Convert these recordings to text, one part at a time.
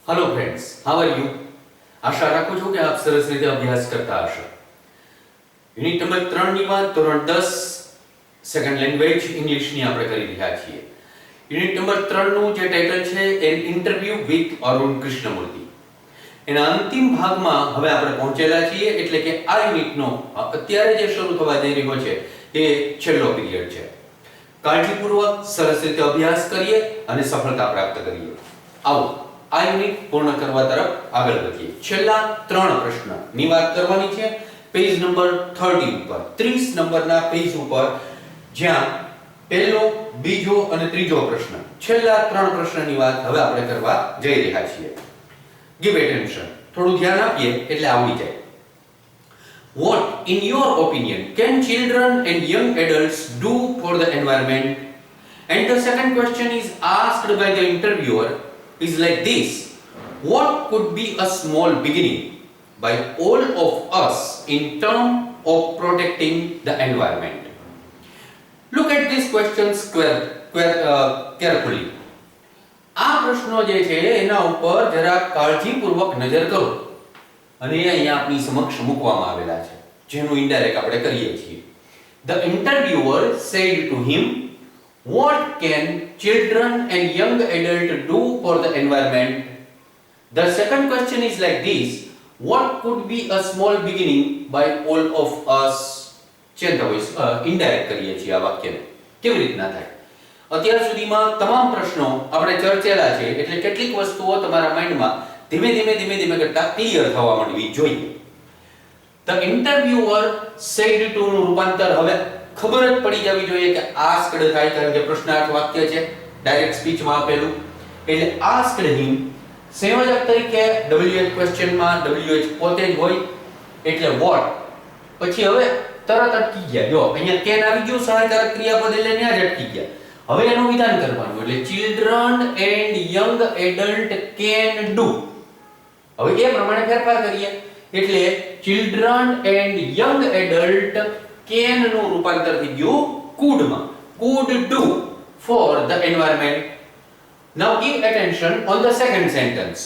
Hello friends, how are you? आशा રાખું છું કે આપ સરસ રીતે અભ્યાસ કરતા હશો. યુનિટ નંબર 3 ની વાત ધોરણ 10 સેકન્ડ લેંગ્વેજ ઇંગ્લિશ ની આપણે કરી રહ્યા છીએ. યુનિટ નંબર 3 નું જે ટાઇટલ છે an interview with Arun Krishnamurthy. એના અંતિમ ભાગમાં હવે આપણે પહોંચેલા છીએ, એટલે કે આ યુનિટનો અત્યારે જે શરૂ થવા જઈ રહ્યો છે એ છેલ્લો પીરિયડ છે. કાળજીપૂર્વક સરસ રીતે અભ્યાસ કરીએ અને સફળતા પ્રાપ્ત કરીએ. આવો આ યુનિટ પૂર્ણ કરવા તરફ આગળ વધીએ. છેલ્લા 3 પ્રશ્નની વાત કરવાની છે. પેજ નંબર 30 ઉપર 30 નંબરના પેજ ઉપર જ્યાં પહેલો, બીજો અને ત્રીજો પ્રશ્ન, છેલ્લા 3 પ્રશ્નની વાત હવે આપણે કરવા જઈ રહ્યા છીએ. ગીવ એટેન્શન, થોડું ધ્યાન આપીએ એટલે આવડી જાય. What in your opinion can children and young adults do for the environment? And the second question is asked by the interviewer is like this: what could be a small beginning by all of us in terms of protecting the environment? Look at these questions carefully. આ પ્રશ્નો જે છે એના ઉપર જરા કાળજીપૂર્વક નજર કરો અને અહીંયા આપની સમક્ષ મૂકવામાં આવેલા છે, જેનું ઇનડાયરેક્ટ આપણે કરીએ છીએ. The interviewer said to him, what can children and young adults do for the environment? The second question is like this: what could be a small beginning by all of us? Indirect કરીએ છીએ આ વાક્યને. કેવી રીતના થાય? અત્યાર સુધીમાં તમામ પ્રશ્નો આપણે ચર્ચેલા છે, એટલે કેટલીક વસ્તુઓ તમારા માઇન્ડમાં ધીમે ધીમે કરતા ક્લિયર થવા માંડવી જોઈએ. The interviewer said to નું રૂપાંતર હવે ખબર જ પડી જવી જોઈએ કે asked થાય, કારણ કે પ્રશ્નાર્થ વાક્ય છે, ડાયરેક્ટ સ્પીચમાં આપેલું. એટલે asked him સંયોજક તરીકે WH ક્વેશ્ચનમાં WH પોતે જ હોય, એટલે what. પછી હવે તરત અટકી ગયા. જો અહીંયા can આવી ગયું, સહાયકારક ક્રિયાપદ એટલે ત્યાં જ અટકી ગયા. હવે એનું વિધાન કરવાનું, એટલે children and young adult can do. હવે એ પ્રમાણે ફેરફાર કરીએ, એટલે children and young adult can નું રૂપાંતર થઈ ગયું could માં. could do for the environment. Now give attention on the second sentence.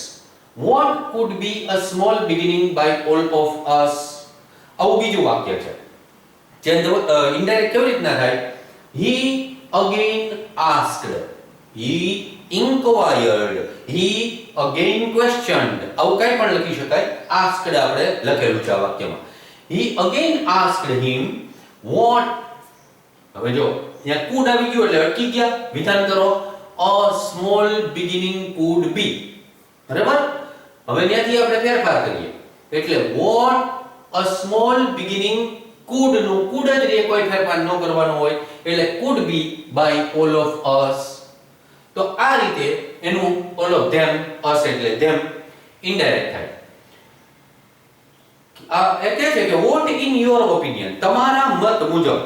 What could be a small beginning by all of us? આવું બીજું વાક્ય છે. જે ઇનડાયરેક્ટ કેવી રીતના થાય? He again asked, he inquired, he again questioned. આવું કંઈ પણ લખી શકાય. asked આપણે લખેલું છે આ વાક્યમાં. He again asked him what. હવે જો અહીંયા could આવી ગયું એટલે અટકી ગયા. વિધાન કરો, a small beginning could be. બરાબર? હવે ત્યાંથી આપણે ફેરફાર કરીએ, એટલે what a small beginning could નું could જ રે, કોઈ ફેરફાર ન કરવાનો હોય, એટલે could be by all of us. તો આ રીતે એનું all of them, us એટલે them, ઇનડાયરેક્ટ થાય. આ એ કહે છે કે what in your opinion, તમારા મત મુજબ,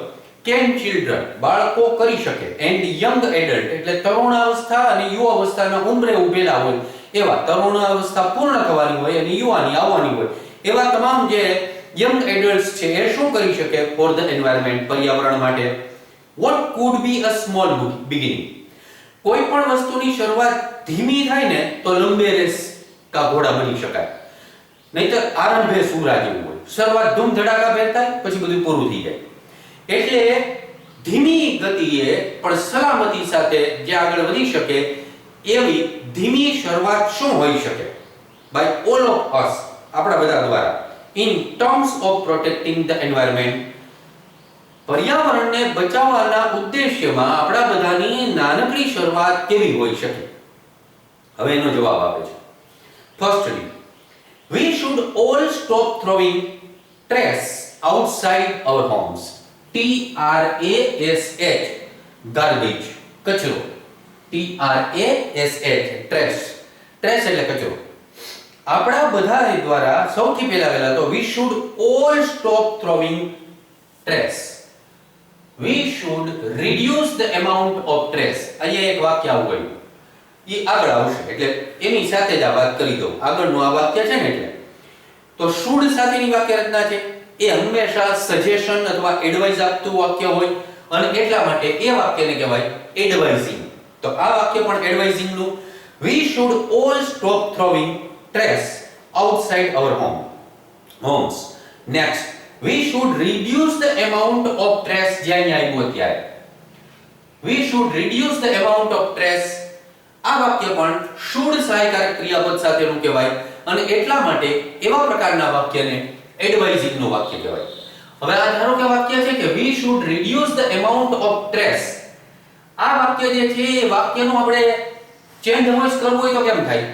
can children, બાળકો કરી શકે, and young adult એટલે તરુણાવસ્થા અને યુવાવસ્થાના ઉંમરે ઉભેલા હોય, એવા તરુણાવસ્થા પૂર્ણ થવાની હોય અને યુવાની આવવાની હોય, એવા તમામ જે young adults છે એ શું કરી શકે for the environment, પર્યાવરણ માટે? What could be a small beginning? કોઈ પણ વસ્તુની શરૂઆત ધીમી થાય ને તો લંબે રેસ કા ઘોડા બની શકાય, નહીતર આરંભે સૂરા જેવું હોય. શરૂઆત ધૂમ ધડાકા ભેર થાય, પછી બધું પૂરું થઈ જાય. એટલે ધીમી ગતિએ પણ સલામતી સાથે જે આગળ વધી શકે એવી ધીમી શરૂઆત શું હોઈ શકે? by all of us, આપણા બધા દ્વારા, in terms of protecting the environment, પર્યાવરણને બચાવવાના ઉદ્દેશ્યમાં આપણા બધાની નાનકડી શરૂઆત કેવી હોઈ શકે? હવે એનો જવાબ આપે છે. Firstly, we should all stop throwing trash outside our homes. TRASH, garbage, કચરો. TRASH, trash. trash એટલે કચરો. આપણા બધા દ્વારા સૌથી પહેલા તો we should all stop throwing trash. We should reduce the amount of trash. અહીંયા એક વાક્ય આવું ગયું, એ આગળ આવશે એટલે એની સાથે જ આ વાત કરી દઉં. આગળનું આ વાક્ય છે ને, એટલે તો should સાથેની વાક્ય રચના છે એ હંમેશા સજેશન અથવા એડવાઇસ આપતું વાક્ય હોય, અને એટલા માટે એ વાક્યને કહેવાય એડવાઇઝિંગ. તો આ વાક્ય પણ એડવાઇઝિંગ નું We should all stop throwing trash outside our homes. Next, we should reduce the amount of trash. જ્યાં આવ્યું ત્યારે we should reduce the amount of trash. આ વાક્ય પણ should સહાયકારક ક્રિયાપદ સાથેનું કહેવાય અને એટલા માટે એવા પ્રકારના વાક્યને એડવાઇઝિંગ નું વાક્ય કહેવાય. હવે આ ધારો કે વાક્ય છે કે we should reduce the amount of trash. આ વાક્ય જે છે એ વાક્યનું આપણે ચેન્જ વોઇસ કરવું હોય તો કેમ થાય?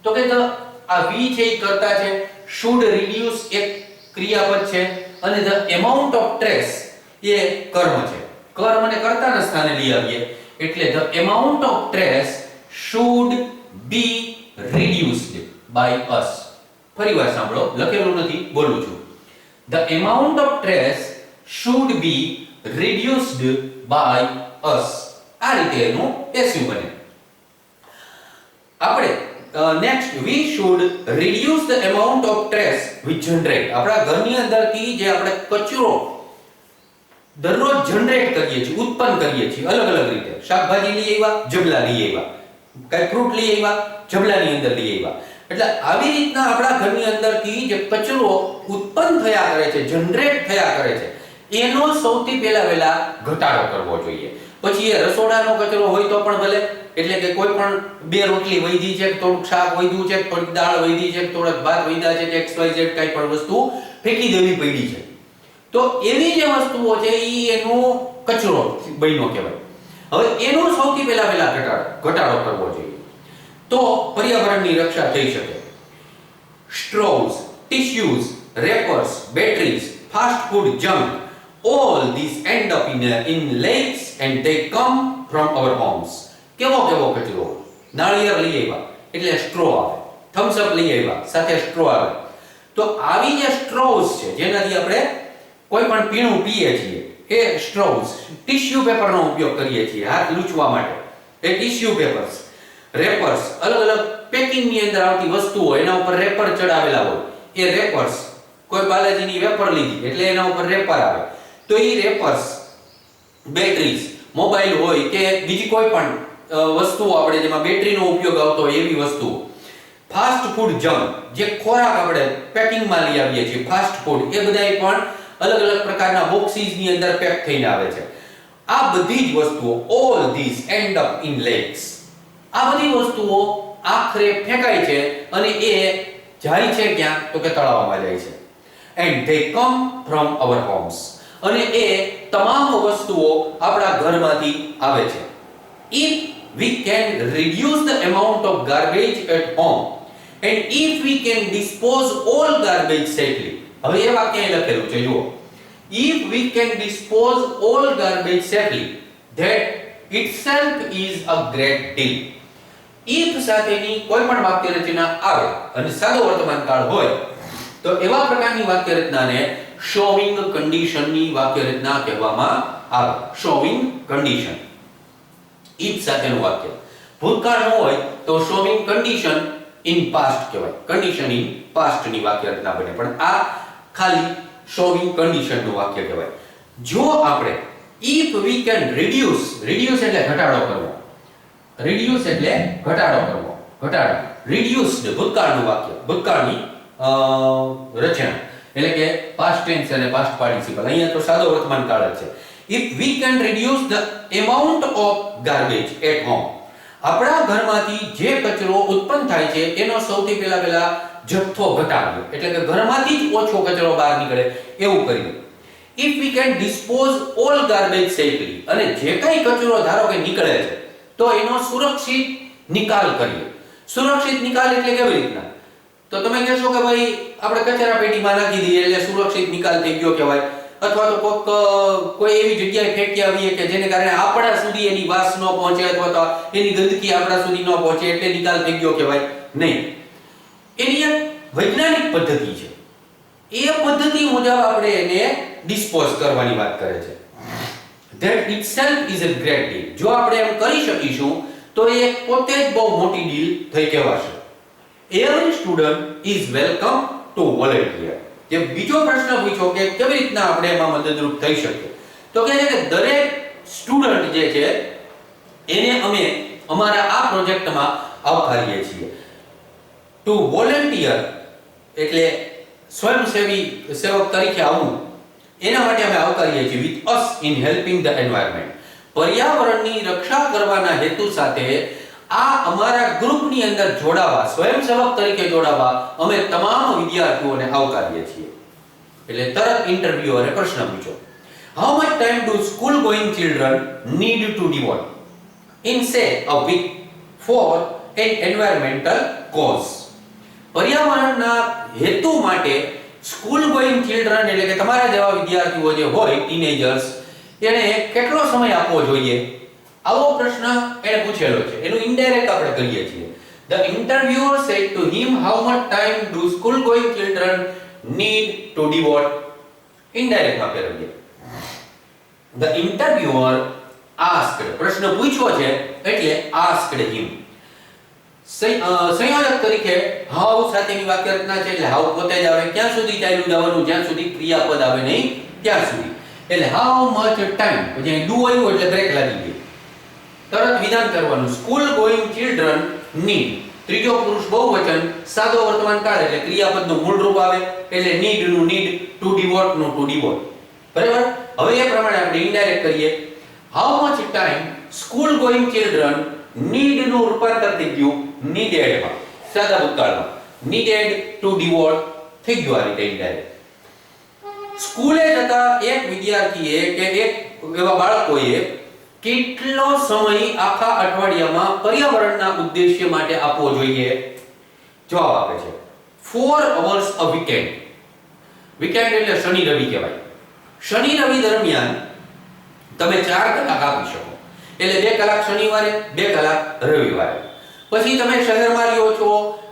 તો કે આ we છે એ કર્તા છે, should reduce એક ક્રિયાપદ છે અને the amount of trash એ કર્મ છે. કર્મ અને કર્તાના સ્થાને લઈ આવીએ એટલે the amount of trash should be reduced by us. ફરીવાર સાંભળો, લખેલું નથી, બોલું છું. The amount of trash should be reduced by us. આ રીતે એનું પેસિવ બને. આપણે next we should reduce the amount of trash we generate. આપણા ઘરની અંદરથી જે આપણે કચરો દરરોજ જનરેટ કરીએ છીએ, ઉત્પન્ન કરીએ છીએ અલગ અલગ રીતે. શાકભાજી લઈ આવ્યા, જબલા લઈ આવ્યા, કઈ ફ્રૂટ લઈ આવ્યા, જબલાની અંદર લઈ આવ્યા. એટલે આવી રીતના આપણા ઘરની અંદરથી જે કચરો ઉત્પન્ન થયા કરે છે, જનરેટ થયા કરે છે, એનો સૌથી પહેલા ઘટાડો કરવો જોઈએ. પછી એ રસોડાનો કચરો હોય તો પણ ભલે, એટલે કે કોઈ પણ બે રોટલી વૈધી છે, થોડુંક શાક વૈધું છે, થોડીક દાળ વૈધી છે, થોડાક ભાત વૈધા છે, XYZ કઈ પણ વસ્તુ ફેંકી દેવી પડી છે, તો એવી જે વસ્તુઓ છે ઈ એનો કચરો બન્યો કહેવાય. હવે એનો સૌથી પહેલા ઘટાડો કરવો જોઈએ તો પર્યાવરણની રક્ષા થઈ શકે. Straws, tissues, wrappers, batteries, fast food junk, all these end up in lakes and they come from our homes. કેવો કચરો? નાળિયેર લઈ આવ્યા એટલે સ્ટ્રો આવે, થમ્સ અપ લઈ આવ્યા સાથે સ્ટ્રો આવે. તો આવી જે સ્ટ્રોઝ છે જેનાથી આપણે કોઈ પણ પીણું પીએ છીએ એ સ્ટ્રોઝ, ટિશ્યુ પેપરનો ઉપયોગ કરીએ છીએ હાથ લૂછવા માટે, એ ટિશ્યુ પેપર્સ, રેપર્સ, અલગ અલગ પેકિંગની અંદર આવતી વસ્તુઓ એના ઉપર રેપર ચડાવેલા હોય, એ રેપર્સ, કોઈ બાલાજીની વેપર લીધી એટલે એના ઉપર રેપર આવે, તો એ રેપર્સ, બેટરીઝ, મોબાઈલ હોય કે બીજી કોઈ પણ વસ્તુઓ આપણે જેમાં બેટરીનો ઉપયોગ આવતો હોય એવી વસ્તુઓ. ફાસ્ટ ફૂડ જંક, જે ખોરાક આપણે પેકિંગમાં લઈ આવીએ છીએ ફાસ્ટ ફૂડ, એ બધાય પણ અલગ અલગ પ્રકારના બોક્સીસની અંદર પેક થઈને આવે છે. આ બધી જ વસ્તુઓ all these end up in lakes. આ બધી વસ્તુઓ આખરે ફેંકાય છે અને એ જાય છે ક્યાં? તો કે તળાવમાં જાય છે. and they come from our homes. અને એ તમામ વસ્તુઓ આપણા ઘરમાંથી આવે છે. if we can reduce the amount of garbage at home and if we can dispose all garbage safely. હવે એ વાક્ય અહીં લખેલું છે જુઓ. if we can dispose all garbage safely, that itself is a great deal. if સાથેની કોઈ પણ વાક્ય રચના આવે અને સાદો વર્તમાન કાળ હોય તો એવા પ્રકારની વાક્ય રચનાને showing conditionની વાક્ય રચના કહેવામાં આવે. showing condition if સાથેનું વાક્ય. ભૂતકાળનું હોય તો showing condition in past કહેવાય, condition in past ની વાક્ય રચના બને, પણ આ ખાલી showing condition નું વાક્ય કહેવાય. જો આપણે if we can reduce એટલે ઘટાડો કરવો, reduce એટલે ઘટાડો કરવો, ઘટાડો, reduced ભૂતકાળનું વાક્ય, ભૂતકાળની રચના એટલે કે past tense અને past participle. અહીંયા તો સાદો વર્તમાન કાળ જ છે. if we can reduce the amount of garbage at home, આપણા ઘરમાંથી જે કચરો ઉત્પન્ન થાય છે એનો સૌથી પહેલા જથ્થો ઘટાડવો, એટલે કે ઘરમાંથી જ ઓછો કચરો બહાર નીકળે એવું કરીએ. if we can dispose all garbage safely, અને જે કંઈ કચરો ધારો કે નીકળે છે તો એનો સુરક્ષિત નિકાલ કરીએ. સુરક્ષિત નિકાલ એટલે કેવી રીતના? તો તમે કહેશો કે ભાઈ આપણે કચરા પેટીમાં નાખી દઈએ એટલે સુરક્ષિત નિકાલ થઈ ગયો કહેવાય, અથવા તો કોઈ એવી જગ્યાએ ફેંકી આવીએ કે જેને કારણે આપણા સુધી એની વાસ ન પહોંચે અથવા તો એની ગંદકી આપણા સુધી ન પહોંચે એટલે નિકાલ થઈ ગયો કહેવાય નહીં. એની એક વૈજ્ઞાનિક પદ્ધતિ છે, એ પદ્ધતિ મુજબ આપણે એને ડિસ્પોઝ કરવાની વાત કરે છે. that itself is a great deal. જો આપણે એમ કરી શકીશું તો એ પોતે જ બહુ મોટી ડીલ થઈ કહેવાશે. every student is welcome to volunteer. જે બીજો પ્રશ્ન પૂછ્યો કે કેવી રીતના આપણે એમાં મદદરૂપ થઈ શકીએ, તો કહે છે કે દરેક સ્ટુડન્ટ જે છે એને અમે અમારા આ પ્રોજેક્ટમાં આવકારીએ છીએ. ટુ વોલન્ટિયર એટલે સ્વયંસેવી સેવક તરીકે આવવું, એના માટે અમે આવકારીએ છીએ with us in helping the environment. પર્યાવરણની રક્ષા કરવાના હેતુ સાથે આ અમારા ગ્રુપની અંદર જોડાવા, સ્વયંસેવક તરીકે જોડાવા અમે તમામ વિદ્યાર્થીઓને આવકારીએ છીએ. એટલે તરત ઇન્ટરવ્યુઅરે પ્રશ્ન પૂછ્યો, how much time do school going children need to devote in say a week for an environmental cause. પર્યાવરણના હેતુ માટે સ્કૂલ ગોઈંગ ચિલ્ડ્રન એટલે કે તમારા જેવા વિદ્યાર્થીઓ જે હોય, ટીનેજર્સ, એને કેટલો સમય આપવો જોઈએ? આવો પ્રશ્ન એને પૂછેલો છે. એનું ઇનડાયરેક્ટ આપણે કરીએ છીએ. The interviewer said to him, how much time do school going children need to devote? Indirect માં ફેરવીએ. The interviewer asked, પ્રશ્ન પૂછ્યો છે એટલે asked him. સંયોજક તરીકે હાઉ સાથેની વાક્ય રચના છે એટલે હાઉ પોતે જ આવે, ક્યાં સુધી ચાલ્યું જવાનું, જ્યાં સુધી ક્રિયાપદ આવે નહીં ત્યાં સુધી. એટલે હાઉ મચ ટાઈમ, પછી ડુ આવ્યું એટલે બ્રેક લાગી ગઈ, તરત વિધાન કરવાનું. સ્કૂલ ગોઈંગ ચિલ્ડ્રન નીડ, ત્રીજો પુરુષ બહુવચન, સાદો વર્તમાન કાળ એટલે ક્રિયાપદનું મૂળ રૂપ આવે એટલે નીડ નું નીડ, ટુ ડિવોટ નું ટુ ડિવોટ. બરાબર? હવે એ પ્રમાણે આપણે ઇનડાયરેક્ટ કરીએ. How much time school going children need નું રૂપાંતર થઈ ગયું નીડેડ માં, સાદા ભૂતકાળમાં નીડેડ ટુ ડિવોટ થઈ ગયું આ રીતે ઇનડાયરેક્ટ. સ્કૂલે જતા એક વિદ્યાર્થીએ કે એક એવા બાળકોએ કેટલો સમય આખા અઠવાડિયામાં પર્યાવરણના ઉદ્દેશ્ય માટે આપવો જોઈએ? જવાબ આપે છે 4 hours a weekend. વીકેન્ડ એટલે શનિ રવિ કહેવાય. શનિ રવિ દરમિયાન તમે 4 કલાક આપી શકો. એટલે 2 કલાક શનિવારે, 2 કલાક રવિવારે. પછી તમે શહેરમાં રહ્યો છો,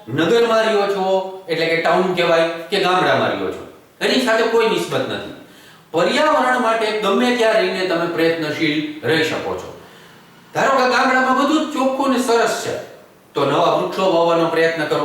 નગરમાં રહ્યો છો એટલે કે ટાઉન કહેવાય, કે ગામડામાં રહ્યો છો, એની સાથે કોઈ નિસ્બત નથી. પર્યાવરણ માટે ગમે ત્યાં રહીને તમે પ્રયત્નશીલ રહી શકો છો. ધારો કે ગામડામાં બધું જ ચોખ્ખું ને સરસ છે, તો નવા વૃક્ષો વાવવાનો પ્રયત્ન કરો,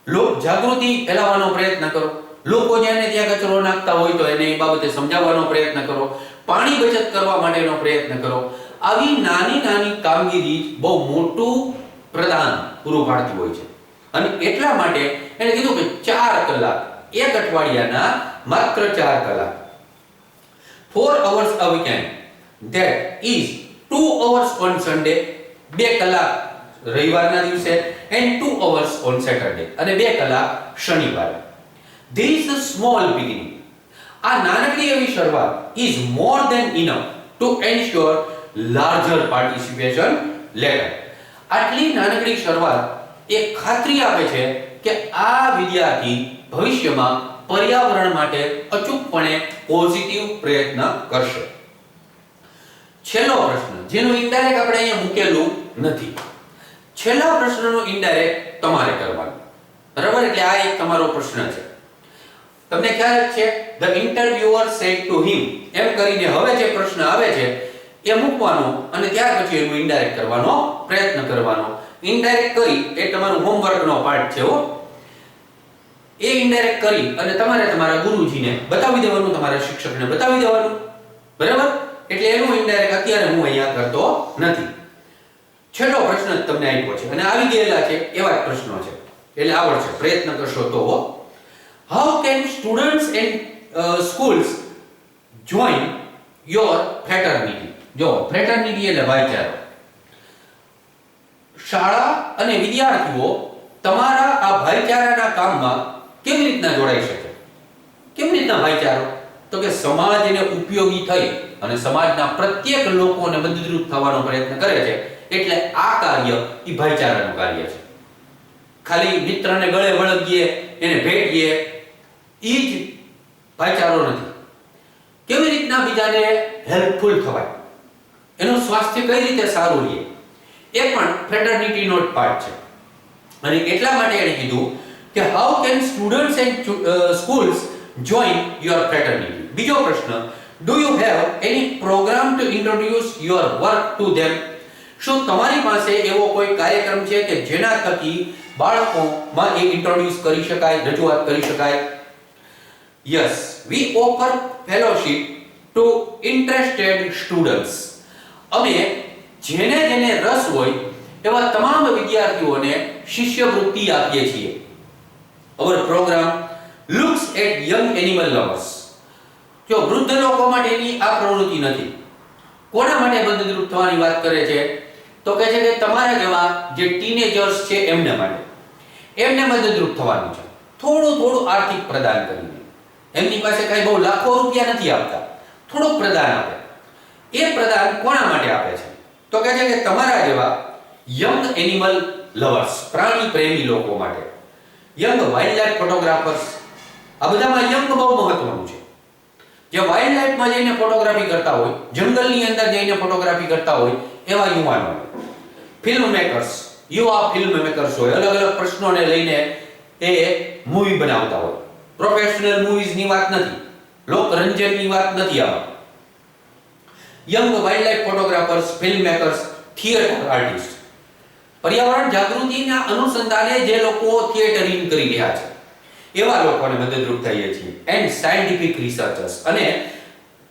લોક જાગૃતિ ફેલાવવાનો પ્રયત્ન કરો, લોકો જ્યાં ત્યાં કચરો નાખતા હોય તો એને એ બાબતે સમજાવવાનો પ્રયત્ન કરો, પાણી બચત કરવા માટેનો પ્રયત્ન કરો. આવી નાની નાની કામગીરી બહુ મોટું પ્રદાન પૂરું પાડતી હોય છે. અને એટલા માટે એને કીધું કે 4 કલાક, એક અઠવાડિયાના માત્ર 4 કલાક. 4 hours a weekend, that is 2 hours on Sunday, 2 કલાક રવિવારના દિવસે, and 2 hours on Saturday, અને 2 કલાક શનિવારે. This small beginning, આ નાનકડી એવી શરૂઆત is more than enough to ensure larger participation later. આટલી નાનકડી શરૂઆત એ ખાતરી આપે છે કે આ વિદ્યાર્થી ભવિષ્યમાં પર્યાવરણ માટે અચૂકપણે પોઝિટિવ પ્રયત્ન કરશે. છેલ્લો પ્રશ્ન, જેનું ઇનડાયરેક્ટ આપણે અહીંયા મૂકેલું નથી. છેલ્લા પ્રશ્નનો ઇનડાયરેક્ટ તમારે કરવાનો. બરાબર? એટલે આ એક તમારો પ્રશ્ન છે. તમને ખ્યાલ છે the interviewer said to him, એમ કરીને હવે જે પ્રશ્ન આવે છે એ મૂકવાનો અને ત્યાર પછી એનું ઇનડાયરેક્ટ કરવાનો પ્રયત્ન કરવાનો. ઇનડાયરેક્ટ કરી એ તમારું હોમવર્કનો પાર્ટ છે હો. એ ઇનડાયરેક્ટ કરી અને તમારે તમારા ગુરુજીને બતાવી દેવાનું, તમારા શિક્ષકને બતાવી દેવાનું. બરાબર? એટલે એનું ઇનડાયરેક્ટ અત્યારે હું અહીંયા કરતો નથી. છેલ્લો પ્રશ્ન તમને આપ્યો છે અને આવી ગયેલા છે એવા જ પ્રશ્નો છે, એટલે આવડશે, પ્રયત્ન કરશો તો. How can students and schools join your fraternity? જો ફ્રેટર્નિટી એટલે ભાઈચારો. શાળા અને વિદ્યાર્થીઓ તમારા આ ભાઈચારાના કામમાં કેવી રીતના જોડાઈ શકે? કેવી રીતના ભાઈચારો? તો કે સમાજને ઉપયોગી થઈ અને સમાજના પ્રત્યેક લોકોને મદદરૂપ થવાનો પ્રયત્ન કરે છે. એટલે આ કાર્ય એ ભાઈચારાનું કાર્ય છે. ખાલી મિત્રને ગળે વળગીએ, એને ભેટીએ, એ જ ભાઈચારો નથી. કેવી રીતના બીજાને હેલ્પફુલ થવાય, એનું સ્વાસ્થ્ય કઈ રીતે સારું રહે, એ પણ ફ્રેટર્નિટીનો જ પાર્ટ છે. અને એટલા માટે એણે કીધું કે how can students and schools join your fraternity. બીજો પ્રશ્ન, do you have any program to introduce your work to them? શું તમારી પાસે એવો કોઈ કાર્યક્રમ છે કે જેના થકી બાળકોમાં એ ઇન્ટ્રોડ્યુસ કરી શકાય, રજૂઆત કરી શકાય? Yes, we offer fellowship to interested students. અમે જેને રસ હોય એવા તમામ વિદ્યાર્થીઓને શિષ્યવૃત્તિ આપીએ છીએ. Our program looks at young animal lovers. જો વૃદ્ધ લોકો માટેની આ પ્રવૃત્તિ નથી. કોના માટે મદદરૂપ થવાની વાત કરે છે? તો કહે છે કે તમારા જેવા જે ટીનેજર્સ છે એમને માટે. એમને મદદરૂપ થવાનું છે. થોડું આર્થિક પ્રદાન કરીને. એમની પાસે કઈ બહુ લાખો રૂપિયા નથી આપતા. થોડુંક પ્રદાન આપે. એ પ્રદાન કોના માટે આપે છે? તો કહે છે કે તમારા જેવા યંગ એનિમલ લવર્સ, પ્રાણી પ્રેમી લોકો માટે. યંગ વાઇલ્ડલાઇફ ફોટોગ્રાફર્સ, આ બધામાં યંગ બહુ મહત્વનું છે. જે વાઇલ્ડલાઇફમાં જઈને ફોટોગ્રાફી કરતા હોય, જંગલની અંદર જઈને ફોટોગ્રાફી કરતા હોય એવા યુવાનો. ફિલ્મ મેકર્સ, યુવા ફિલ્મ મેકર્સ હોય, અલગ અલગ પ્રશ્નોને લઈને એ મૂવી બનાવતા હોય. પ્રોફેશનલ મૂવીઝની વાત નથી, લોકરંજનની વાત નથી આમાં. Young wildlife photographers, film makers, theatre artist. પર્યાવરણ જાગૃતિના અનુસંધાને જે લોકો થિયેટરિંગ કરી રહ્યા છે એવા લોકોને મદદરૂપ થઈએ છીએ. એન્ડ સાયન્ટિફિક રિસર્ચર્સ, અને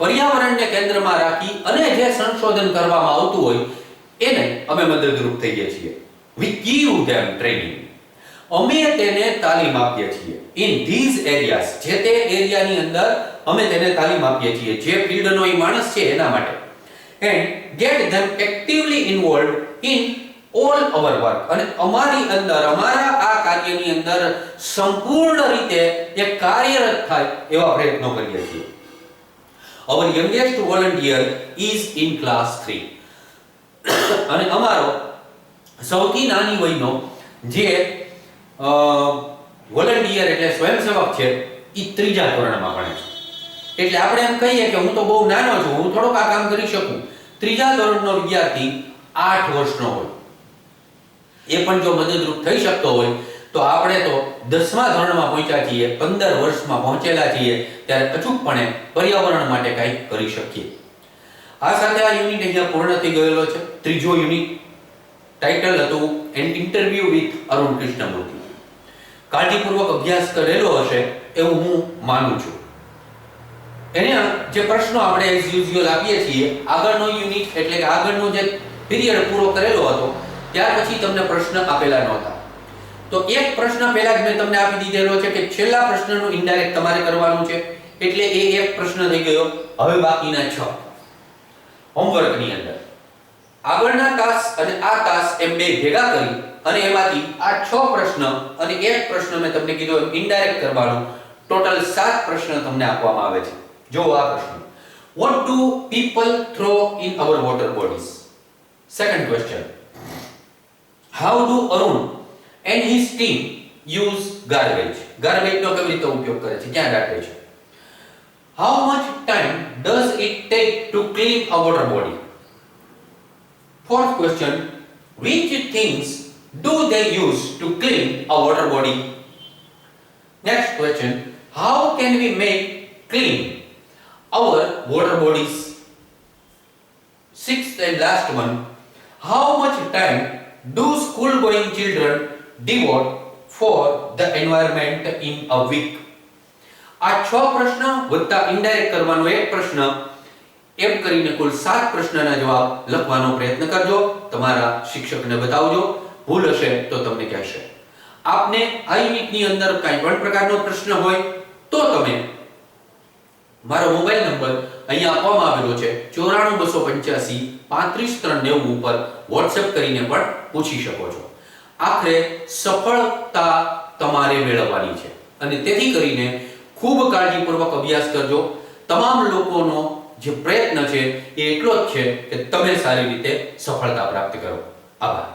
પર્યાવરણને કેન્દ્રમાં રાખી અને જે સંશોધન કરવામાં આવતું હોય એને અમે મદદરૂપ થઈએ છીએ. We give them training. અમે તેને તાલીમ આપીએ છીએ. In these areas, જે તે એરિયાની અંદર અમે તેને તાલીમ આપીએ છીએ, જે ફિલ્ડનો એ માણસ છે એના માટે. And get them actively involved in all our work. અને અમારી અંદર, અમારા આ કાર્યની અંદર સંપૂર્ણ રીતે એ કાર્યરત થાય એવા પ્રયત્નો કરીએ છીએ. Our youngest volunteer is in class 3. અને અમારો સૌથી નાની વયનો જે વોલન્ટિયર એટલે સ્વયંસેવક છે એ 3જા ધોરણમાં ભણે છે. એટલે આપણે એમ કહીએ કે હું તો બહુ નાનો છું, હું થોડોક આ કામ કરી શકું. 3જા ધોરણનો વિદ્યાર્થી 8 વર્ષનો હોય, એ પણ જો મદદરૂપ થઈ શકતો હોય તો આપણે તો 10મા ધોરણમાં પહોંચ્યા છીએ, 15 વર્ષમાં પહોંચેલા છીએ, ત્યારે અચૂકપણે પર્યાવરણ માટે કંઈ કરી શકીએ. આ સાથે આ યુનિટ અહીંયા પૂર્ણ થઈ ગયેલો છે. 3જો યુનિટ, ટાઇટલ હતું an interview with Arun Krishnamurthy. કાળજીપૂર્વક અભ્યાસ કરેલો હશે એવું હું માનું છું. એના જે પ્રશ્નો આપણે એઝ યુઝ્યુઅલ આપીએ છીએ, આગળનો યુનિટ એટલે કે આગળનો જે પીરિયડ પૂરો કરેલો હતો ત્યાર પછી તમને પ્રશ્ન આપેલા નહોતા. તો એક પ્રશ્ન પહેલા જ મેં તમને આપી દીધેલો છે કે છેલ્લા પ્રશ્નનું ઇનડાયરેક્ટ તમારે કરવાનું છે, એટલે એ એક પ્રશ્ન થઈ ગયો. હવે બાકીના 6 હોમવર્કની અંદર આગળના તાસ અને આ તાસ એમ બે ભેગા કરી અને એમાંથી આ 6 પ્રશ્ન અને એક પ્રશ્ન મેં તમને કીધું એમ ઇનડાયરેક્ટ કરવાનું. ટોટલ 7 પ્રશ્ન તમને આપવામાં આવે છે. જો આ પ્રશ્ન, what do people throw in our water bodies? Second question, how do Arun and his team use garbage? Garbage નો કેવી રીતે ઉપયોગ કરે છે, ક્યાં રાખે છે? How much time does it take to clean a water body? Fourth question, which things do they use to clean a water body? Next question, how can we make clean our water bodies? Sixth and last one, how much time do school going children devote for the environment in a week? આ 6 પ્રશ્ન વત્તા indirect કરવાનો એક પ્રશ્ન, એમ કરીને કુલ 7 પ્રશ્નના જવાબ લખવાનો પ્રયત્ન કરજો. તમારા શિક્ષકને બતાવજો. ભૂલ હશે તો તમને કહેશે. આપને આ યુનિટની અંદર કાંઈ પણ પ્રકારનો પ્રશ્ન હોય તો તમે મારો મોબાઈલ નંબર અહીંયા આપવામાં આવેલો છે 94285 35390 ઉપર WhatsApp કરીને પણ પૂછી શકો છો. આખરે સફળતા તમારે મેળવવાની છે અને તેથી કરીને ખૂબ કાળજીપૂર્વક અભ્યાસ કરજો. તમામ લોકોનો જે પ્રયત્ન છે એ એટલો જ છે કે તમે સારી રીતે સફળતા પ્રાપ્ત કરો. આભાર.